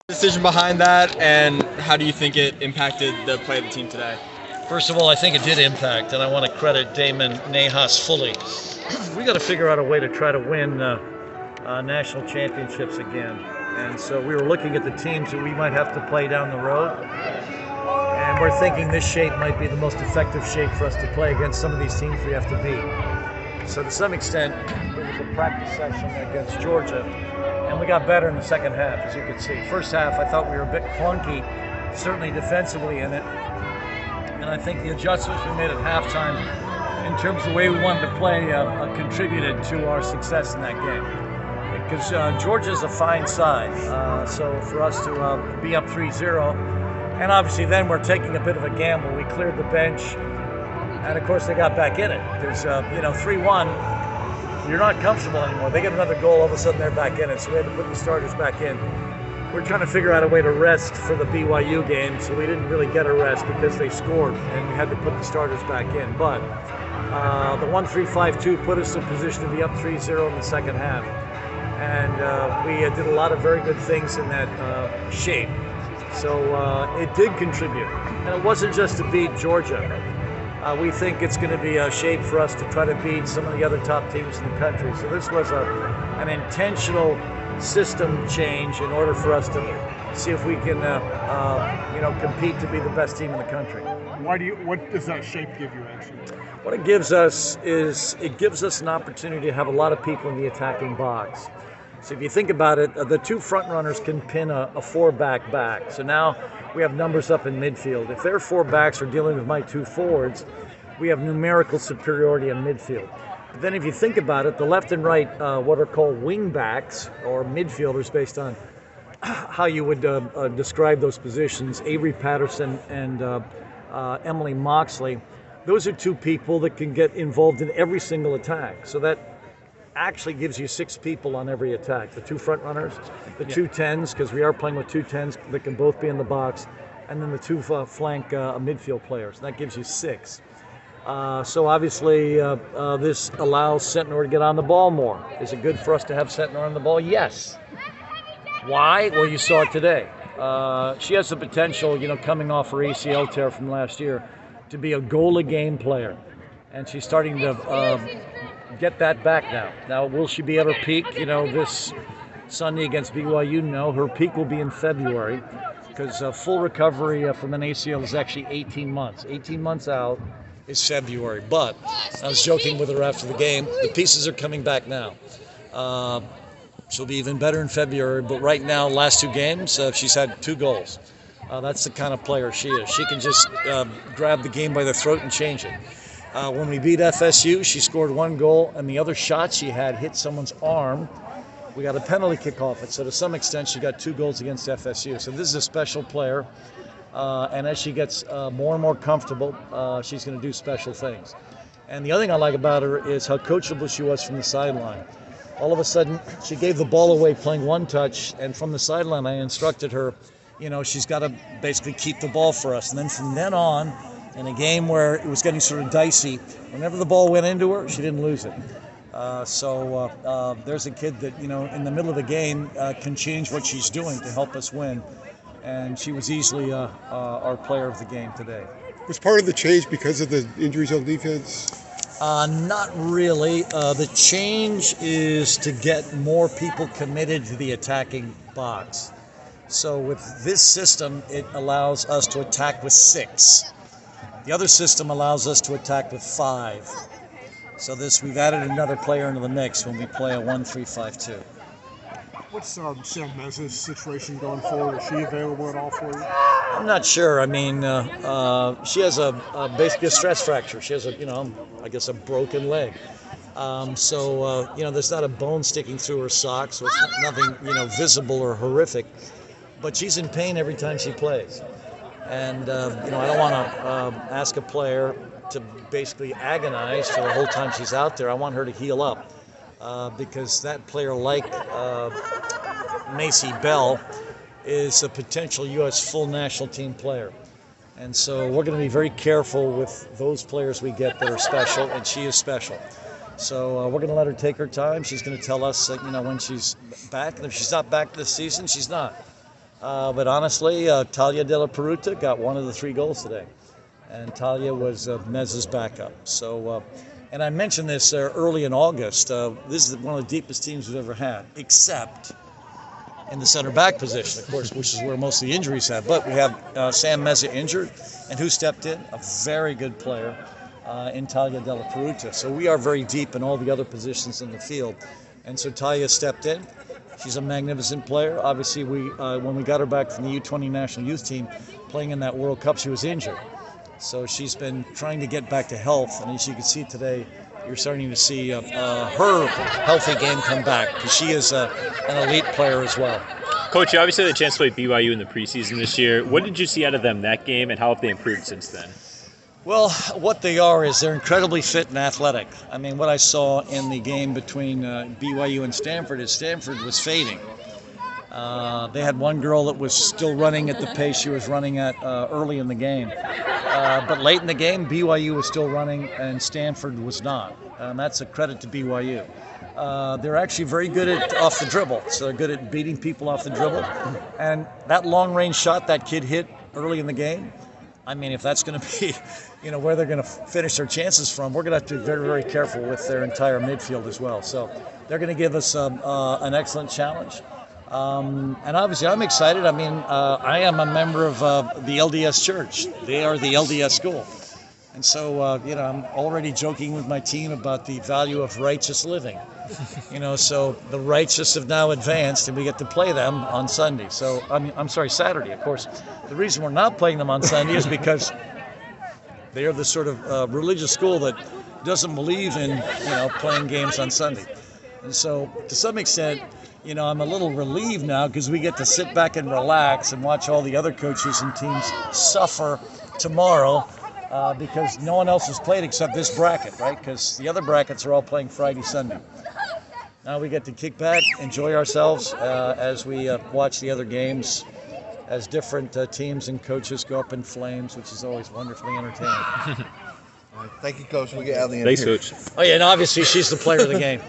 Decision behind that, and how do you think it impacted the play of the team today? First of all, I think it did impact, and I want to credit Damon Nahas fully. We got to figure out a way to try to win national championships again. And so we were looking at the teams that we might have to play down the road, and we're thinking this shape might be the most effective shape for us to play against some of these teams we have to beat. So to some extent, it was a practice session against Georgia, and we got better in the second half, as you can see. First half, I thought we were a bit clunky, certainly defensively in it. And I think the adjustments we made at halftime in terms of the way we wanted to play contributed to our success in that game. Because Georgia's a fine side, so for us to be up 3-0, and obviously then we're taking a bit of a gamble. We cleared the bench, and of course they got back in it. There's 3-1. You're not comfortable anymore. They get another goal, all of a sudden they're back in it, so we had to put the starters back in. We're trying to figure out a way to rest for the BYU game, so we didn't really get a rest because they scored, and we had to put the starters back in. But the 1-3-5-2 put us in position to be up 3-0 in the second half. And we did a lot of very good things in that shape. So it did contribute. And it wasn't just to beat Georgia. We think it's going to be a shape for us to try to beat some of the other top teams in the country. So this was an intentional system change in order for us to see if we can, compete to be the best team in the country. What does that shape give you, actually? What it gives us is it gives us an opportunity to have a lot of people in the attacking box. So if you think about it, the two front runners can pin a four-back back. So now we have numbers up in midfield. If their four backs are dealing with my two forwards, we have numerical superiority in midfield. But then if you think about it, the left and right, what are called wing backs or midfielders based on how you would describe those positions, Avery Patterson and Emily Moxley, those are two people that can get involved in every single attack. So that actually gives you six people on every attack. The two front runners, the two tens, because we are playing with two tens that can both be in the box, and then the two flank midfield players. That gives you six. So obviously this allows Sentnor to get on the ball more. Is it good for us to have Sentnor on the ball? Yes. Why? Well, you saw it today. She has the potential, coming off her ACL tear from last year, to be a goal-a-game player. And she's starting to get that back now. Now, will she be at her peak, this Sunday against BYU? No, her peak will be in February because full recovery from an ACL is actually 18 months. 18 months out is February. But I was joking with her after the game. The pieces are coming back now. She'll be even better in February, but right now, last two games, she's had 2 goals. That's the kind of player she is. She can just grab the game by the throat and change it. When we beat FSU, she scored 1 goal, and the other shot she had hit someone's arm. We got a penalty kick off it, so to some extent, she got 2 goals against FSU. So this is a special player, and as she gets more and more comfortable, she's going to do special things. And the other thing I like about her is how coachable she was from the sideline. All of a sudden, she gave the ball away playing one touch, and from the sideline, I instructed her, she's got to basically keep the ball for us. And then from then on, in a game where it was getting sort of dicey, whenever the ball went into her, she didn't lose it. So there's a kid that, in the middle of the game can change what she's doing to help us win. And she was easily our player of the game today. Was part of the change because of the injuries on defense? Not really. The change is to get more people committed to the attacking box. So with this system, it allows us to attack with 6. The other system allows us to attack with 5. So we've added another player into the mix when we play a 1-3-5-2. What's Sam Mez's situation going forward? Is she available at all for you? I'm not sure. I mean, she has basically a stress fracture. She has a broken leg. There's not a bone sticking through her sock, so it's nothing, visible or horrific. But she's in pain every time she plays. And, I don't want to ask a player to basically agonize for the whole time she's out there. I want her to heal up because that player, like Macy Bell, is a potential U.S. full national team player. And so we're going to be very careful with those players we get that are special, and she is special. So we're going to let her take her time. She's going to tell us, when she's back. And if she's not back this season, she's not. But honestly, Talia Dellaperuta got one of the 3 goals today. And Talia was Mez's backup. So, and I mentioned this early in August. This is one of the deepest teams we've ever had, except in the center back position, of course, which is where most of the injuries have. But we have Sam Meza injured, and who stepped in? A very good player in Talia Dellaperuta. So we are very deep in all the other positions in the field. And so Talia stepped in. She's a magnificent player. Obviously, when we got her back from the U20 national youth team playing in that World Cup, she was injured. So she's been trying to get back to health. And as you can see today, you're starting to see her healthy game come back because she is an elite player as well. Coach, you obviously had the chance to play BYU in the preseason this year. What did you see out of them that game, and how have they improved since then? Well, what they are is they're incredibly fit and athletic. I mean, what I saw in the game between BYU and Stanford is Stanford was fading. They had one girl that was still running at the pace she was running at early in the game. But late in the game, BYU was still running and Stanford was not. That's a credit to BYU. They're actually very good at off the dribble. So they're good at beating people off the dribble. And that long-range shot that kid hit early in the game, I mean, if that's going to be, where they're going to finish their chances from, we're going to have to be very, very careful with their entire midfield as well. So they're going to give us an excellent challenge. And obviously, I'm excited. I mean, I am a member of the LDS Church. They are the LDS school. And so, I'm already joking with my team about the value of righteous living. So the righteous have now advanced, and we get to play them on Sunday. So, Saturday, of course. The reason we're not playing them on Sunday is because they are the sort of religious school that doesn't believe in, playing games on Sunday. And so, to some extent, I'm a little relieved now because we get to sit back and relax and watch all the other coaches and teams suffer tomorrow because no one else has played except this bracket, right? Because the other brackets are all playing Friday, Sunday. Now we get to kick back, enjoy ourselves as we watch the other games as different teams and coaches go up in flames, which is always wonderfully entertaining. All right, thank you, Coach. We'll get Allie in Thanks, here. Coach. Oh, yeah, and obviously she's the player of the game.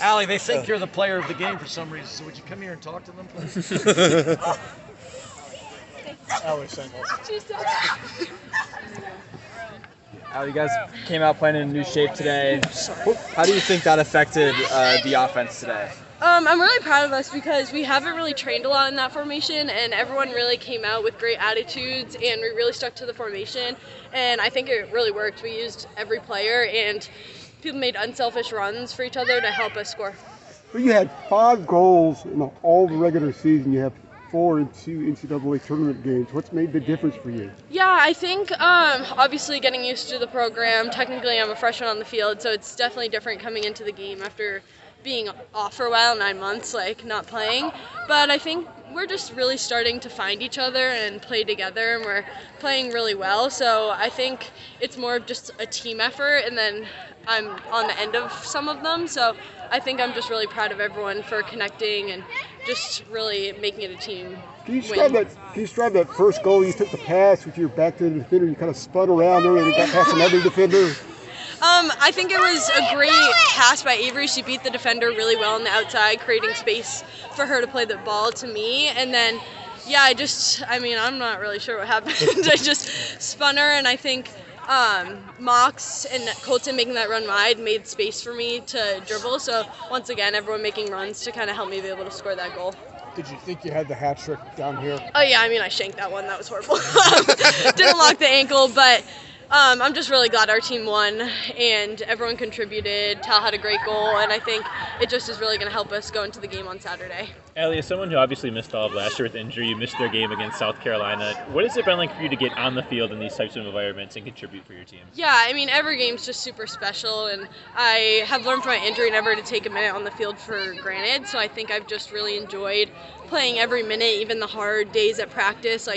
Allie, they think you're the player of the game for some reason, so would you come here and talk to them, please? Allie saying Al, you guys came out playing in a new shape today. How do you think that affected the offense today? I'm really proud of us because we haven't really trained a lot in that formation, and everyone really came out with great attitudes, and we really stuck to the formation, and I think it really worked. We used every player, and people made unselfish runs for each other to help us score. Well, you had 5 goals in all the regular season. You have 4 in 2 NCAA tournament games. What's made the difference for you? Yeah, I think obviously getting used to the program. Technically, I'm a freshman on the field, so it's definitely different coming into the game after being off for a while, 9 months, not playing. But I think we're just really starting to find each other and play together, and we're playing really well. So I think it's more of just a team effort, and then I'm on the end of some of them. So I think I'm just really proud of everyone for connecting and just really making it a team Can you describe that first goal? You took the pass with your back to the defender. You kind of spun around there and got past another defender. I think it was a great pass by Avery. She beat the defender really well on the outside, creating space for her to play the ball to me. And then, I'm not really sure what happened. I just spun her, and I think Mox and Colton making that run wide made space for me to dribble. So once again, everyone making runs to kind of help me be able to score that goal. Did you think you had the hat trick down here? Oh yeah, I shanked that one. That was horrible. Didn't lock the ankle, but I'm just really glad our team won and everyone contributed. Tal had a great goal, and I think it just is really going to help us go into the game on Saturday. Allie, as someone who obviously missed all of last year with injury, you missed their game against South Carolina. What has it been like for you to get on the field in these types of environments and contribute for your team? Yeah, every game's just super special, and I have learned from my injury never to take a minute on the field for granted, so I think I've just really enjoyed playing every minute, even the hard days at practice.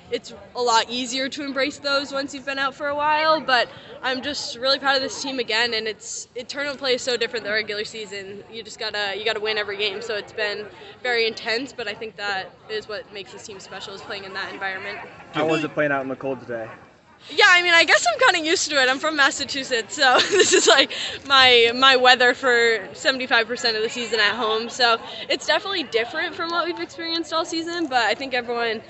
It's a lot easier to embrace those once you've been out for a while, but I'm just really proud of this team again, and tournament play is so different than regular season. You gotta win every game, so it's been very intense, but I think that is what makes this team special, is playing in that environment. How was it playing out in the cold today? Yeah, I mean, I guess I'm kind of used to it. I'm from Massachusetts, so this is like my weather for 75% of the season at home. So it's definitely different from what we've experienced all season, but I think everyone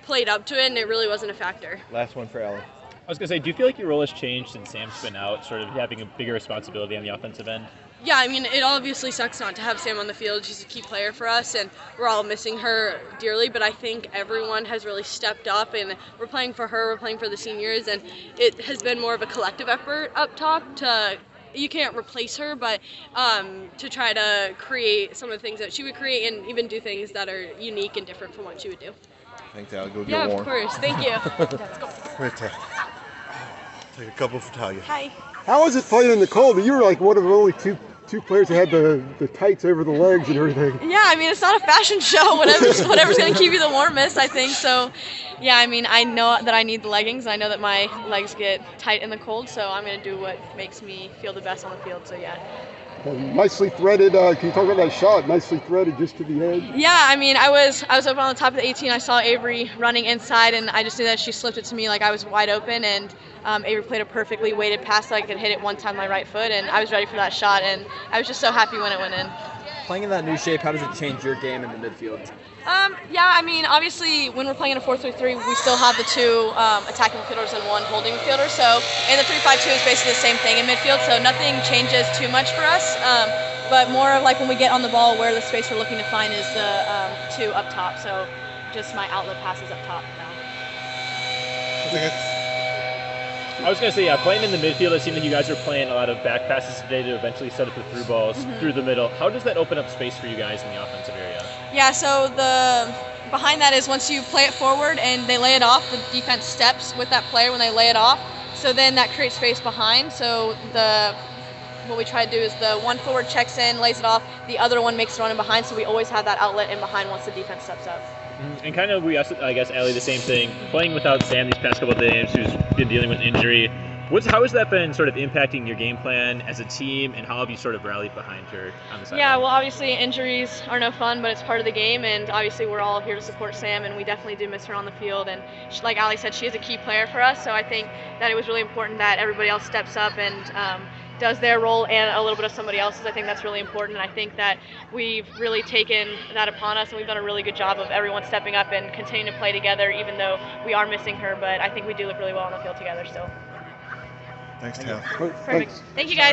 played up to it, and it really wasn't a factor. Last one for Ellie. I was going to say, do you feel like your role has changed since Sam's been out, sort of having a bigger responsibility on the offensive end? Yeah, I mean, it obviously sucks not to have Sam on the field. She's a key player for us, and we're all missing her dearly, but I think everyone has really stepped up, and we're playing for her, we're playing for the seniors, and it has been more of a collective effort up top to, you can't replace her, but to try to create some of the things that she would create and even do things that are unique and different from what she would do. Thanks, Ellie. Go get Yeah, warm. of course. Thank you. Let's go. Right there. Take a couple for Talia. Hi. How was it playing in the cold? You were like one of the only two players that had the tights over the legs and everything. Yeah, I mean, it's not a fashion show. Whatever's going to keep you the warmest, I think. So, yeah, I mean, I know that I need the leggings. I know that my legs get tight in the cold, so I'm going to do what makes me feel the best on the field. So, yeah. Nicely threaded. Can you talk about that shot? Nicely threaded just to the edge. Yeah, I mean, I was up on the top of the 18. I saw Avery running inside, and I just knew that she slipped it to me like I was wide open, and Avery played a perfectly weighted pass so I could hit it one time with my right foot, and I was ready for that shot, and I was just so happy when it went in. Playing in that new shape, how does it change your game in the midfield? Yeah, I mean, obviously, when we're playing in a 4-3-3, we still have the two attacking midfielders and one holding midfielder. So, and the 3-5-2 is basically the same thing in midfield. So nothing changes too much for us. But more of like when we get on the ball, where the space we're looking to find is the two up top. So, just my outlet passes up top now. I was going to say, yeah, playing in the midfield, it seemed like you guys were playing a lot of back passes today to eventually set up the through balls through the middle. How does that open up space for you guys in the offensive area? Yeah, so the behind that is once you play it forward and they lay it off, the defense steps with that player when they lay it off. So then that creates space behind. So what we try to do is the one forward checks in, lays it off, the other one makes the run in behind, so we always have that outlet in behind once the defense steps up. And kind of, we asked, I guess, Allie, the same thing. Playing without Sam these past couple of games, who's been dealing with injury, how has that been sort of impacting your game plan as a team, and how have you sort of rallied behind her on the sideline? Yeah, well, obviously injuries are no fun, but it's part of the game, and obviously we're all here to support Sam, and we definitely do miss her on the field. And like Allie said, she is a key player for us, so I think that it was really important that everybody else steps up and does their role and a little bit of somebody else's. I think that's really important, and I think that we've really taken that upon us, and we've done a really good job of everyone stepping up and continuing to play together, even though we are missing her. But I think we do look really well on the field together still. Thanks, Talia. Perfect. Thank you, guys.